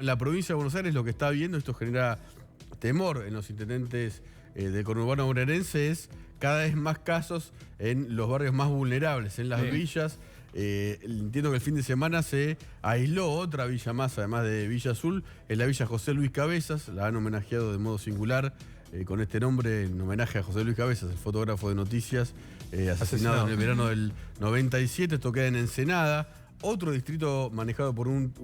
En la provincia de Buenos Aires lo que está viendo, esto genera temor en los intendentes del conurbano bonaerense, es cada vez más casos en los barrios más vulnerables, en las villas. Entiendo que el fin de semana se aisló otra villa más, además de Villa Azul, en la Villa José Luis Cabezas. La han homenajeado de modo singular con este nombre, en homenaje a José Luis Cabezas, el fotógrafo de noticias, asesinado en el verano del 97. Esto queda en Ensenada. Otro distrito manejado por un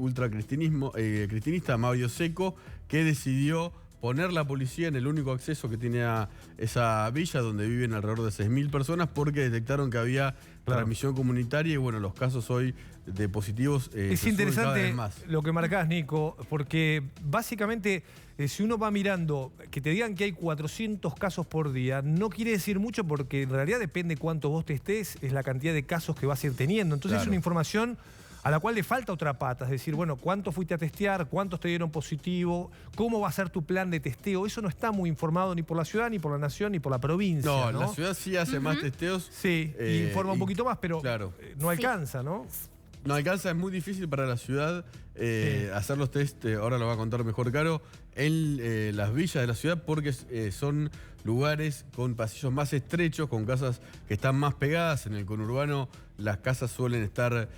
cristinista, Mario Seco, que decidió poner la policía en el único acceso que tiene a esa villa, donde viven alrededor de 6.000 personas, porque detectaron que había transmisión comunitaria y bueno, los casos hoy de positivos es interesante lo que marcás, Nico, porque básicamente si uno va mirando, que te digan que hay 400 casos por día, no quiere decir mucho, porque en realidad depende cuánto vos testés, es la cantidad de casos que vas a ir teniendo. Entonces es una información a la cual le falta otra pata, es decir, bueno, ¿cuántos fuiste a testear? ¿Cuántos te dieron positivo? ¿Cómo va a ser tu plan de testeo? Eso no está muy informado ni por la ciudad, ni por la nación, ni por la provincia, ¿no? La ciudad sí hace más testeos. Sí, informa un poquito más, pero no alcanza, ¿no? No alcanza, es muy difícil para la ciudad hacer los test, ahora lo va a contar mejor Caro, en las villas de la ciudad, porque son lugares con pasillos más estrechos, con casas que están más pegadas. En el conurbano las casas suelen estar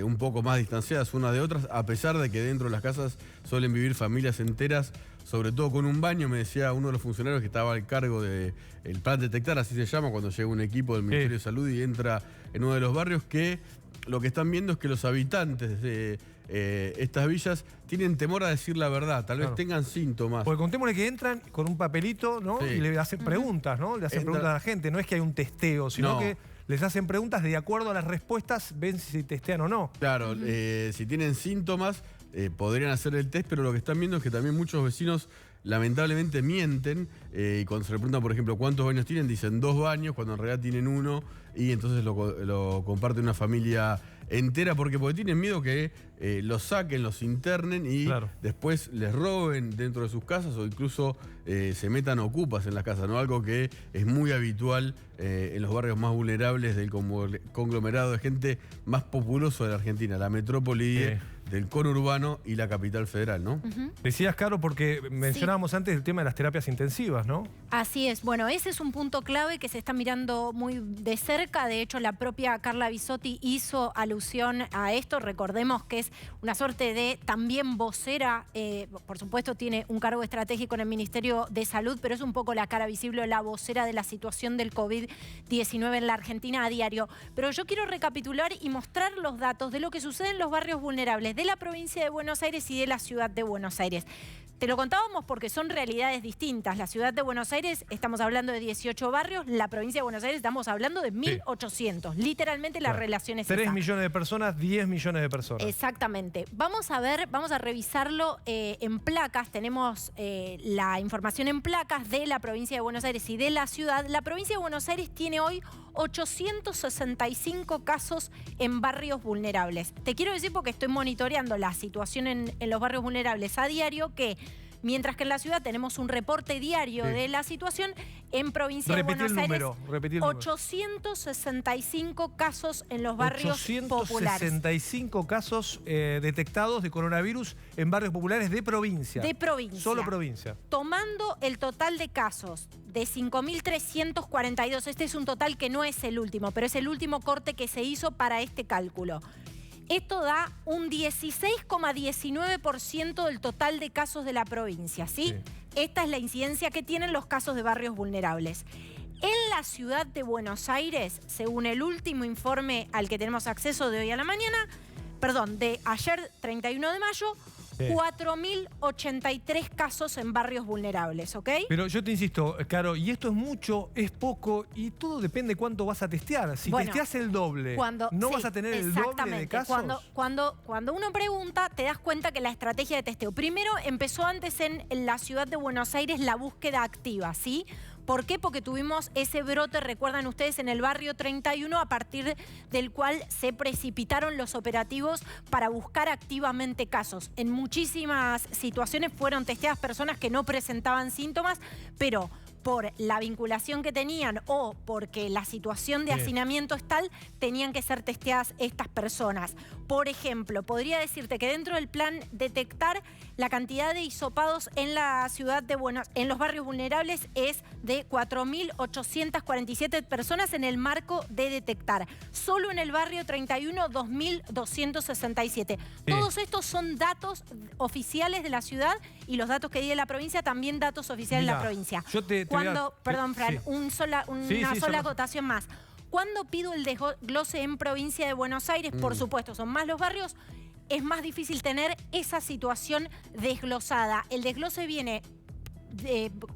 un poco más distanciadas unas de otras, a pesar de que dentro de las casas suelen vivir familias enteras, sobre todo con un baño. Me decía uno de los funcionarios que estaba al cargo del plan detectar, así se llama, cuando llega un equipo del Ministerio de Salud y entra en uno de los barrios, que lo que están viendo es que los habitantes de estas villas tienen temor a decir la verdad, tal vez tengan síntomas. Porque contémosle que entran con un papelito, ¿no? Y le hacen preguntas, ¿no? Le hacen preguntas a la gente, no es que hay un testeo, sino que les hacen preguntas de acuerdo a las respuestas, ven si testean o no. Claro, si tienen síntomas podrían hacer el test, pero lo que están viendo es que también muchos vecinos lamentablemente mienten, y cuando se le preguntan, por ejemplo, cuántos baños tienen, dicen 2 baños, cuando en realidad tienen 1, y entonces lo comparte una familia entera, porque tienen miedo que los saquen, los internen y después les roben dentro de sus casas, o incluso se metan ocupas en las casas, ¿no? Algo que es muy habitual en los barrios más vulnerables del conglomerado de gente más populoso de la Argentina, la metrópoli del conurbano y la capital federal, ¿no? Decías, Caro, porque mencionábamos antes el tema de las terapias intensivas, ¿no? Así es. Bueno, ese es un punto clave que se está mirando muy de cerca. De hecho, la propia Carla Bisotti hizo alusión a esto. Recordemos que es una suerte de también vocera. Por supuesto, tiene un cargo estratégico en el Ministerio de Salud, pero es un poco la cara visible, la vocera de la situación del COVID-19 en la Argentina a diario. Pero yo quiero recapitular y mostrar los datos de lo que sucede en los barrios vulnerables de la provincia de Buenos Aires y de la ciudad de Buenos Aires. Te lo contábamos porque son realidades distintas. La ciudad de Buenos Aires, estamos hablando de 18 barrios. La provincia de Buenos Aires, estamos hablando de 1.800. Literalmente la relación es 3 millones de personas, 10 millones de personas. Exactamente. Vamos a ver, vamos a revisarlo en placas. Tenemos la información en placas de la provincia de Buenos Aires y de la ciudad. La provincia de Buenos Aires tiene hoy 865 casos en barrios vulnerables. Te quiero decir, porque estoy monitoreando la situación en los barrios vulnerables a diario, que mientras que en la ciudad tenemos un reporte diario de la situación, en provincia de Buenos Aires, 865 casos en los barrios populares. 865 casos detectados de coronavirus en barrios populares de provincia. De provincia. Solo provincia. Tomando el total de casos de 5.342, este es un total que no es el último, pero es el último corte que se hizo para este cálculo. Esto da un 16,19% del total de casos de la provincia, ¿sí? Esta es la incidencia que tienen los casos de barrios vulnerables. En la ciudad de Buenos Aires, según el último informe al que tenemos acceso de hoy a la mañana, perdón, de ayer 31 de mayo, 4.083 casos en barrios vulnerables, ¿ok? Pero yo te insisto, Caro, y esto es mucho, es poco, y todo depende de cuánto vas a testear. Si testeas el doble, no vas a tener el doble de casos. Cuando uno pregunta, te das cuenta que la estrategia de testeo, primero empezó antes en la ciudad de Buenos Aires la búsqueda activa, ¿sí? ¿Por qué? Porque tuvimos ese brote, recuerdan ustedes, en el barrio 31, a partir del cual se precipitaron los operativos para buscar activamente casos. En muchísimas situaciones fueron testeadas personas que no presentaban síntomas, pero por la vinculación que tenían o porque la situación de hacinamiento es tal, tenían que ser testeadas estas personas. Por ejemplo, podría decirte que dentro del plan detectar, la cantidad de hisopados en la ciudad de en los barrios vulnerables es de 4.847 personas en el marco de detectar. Solo en el barrio 31, 2.267. Todos estos son datos oficiales de la ciudad y los datos que di de la provincia, también datos oficiales de la provincia. Perdón, Fran, una sola acotación más. Cuando pido el desglose en provincia de Buenos Aires, por supuesto, son más los barrios, es más difícil tener esa situación desglosada. El desglose viene,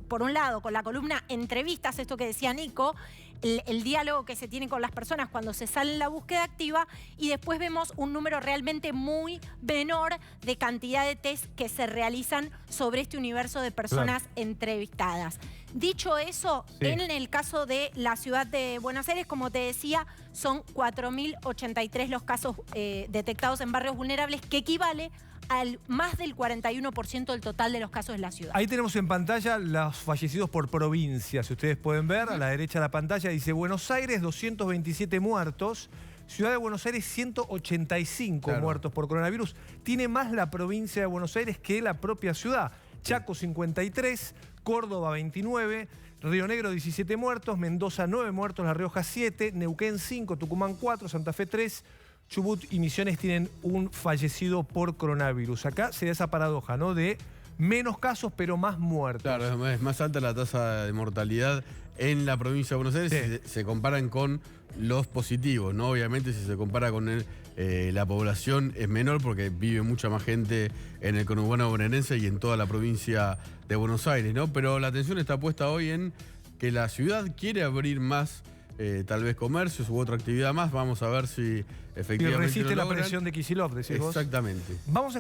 por un lado, con la columna entrevistas, esto que decía Nico, el diálogo que se tiene con las personas cuando se sale en la búsqueda activa, y después vemos un número realmente muy menor de cantidad de test que se realizan sobre este universo de personas entrevistadas. Dicho eso, en el caso de la ciudad de Buenos Aires, como te decía, son 4.083 los casos detectados en barrios vulnerables, que equivale al más del 41% del total de los casos en la ciudad. Ahí tenemos en pantalla los fallecidos por provincia. Si ustedes pueden ver, a la derecha de la pantalla dice Buenos Aires, 227 muertos. Ciudad de Buenos Aires, 185 muertos por coronavirus. Tiene más la provincia de Buenos Aires que la propia ciudad. Chaco, 53, Córdoba, 29, Río Negro, 17 muertos, Mendoza, 9 muertos, La Rioja, 7, Neuquén, 5, Tucumán, 4, Santa Fe, 3, Chubut y Misiones tienen un fallecido por coronavirus. Acá se da esa paradoja, ¿no? De menos casos, pero más muertos. Claro, es más alta la tasa de mortalidad en la provincia de Buenos Aires si se comparan con los positivos, ¿no? Obviamente, si se compara con la población es menor porque vive mucha más gente en el conurbano bonaerense y en toda la provincia de Buenos Aires, ¿no? Pero la atención está puesta hoy en que la ciudad quiere abrir más tal vez comercios u otra actividad más. Vamos a ver si efectivamente resiste la presión de Kicillof, decís vos. Exactamente. Vamos a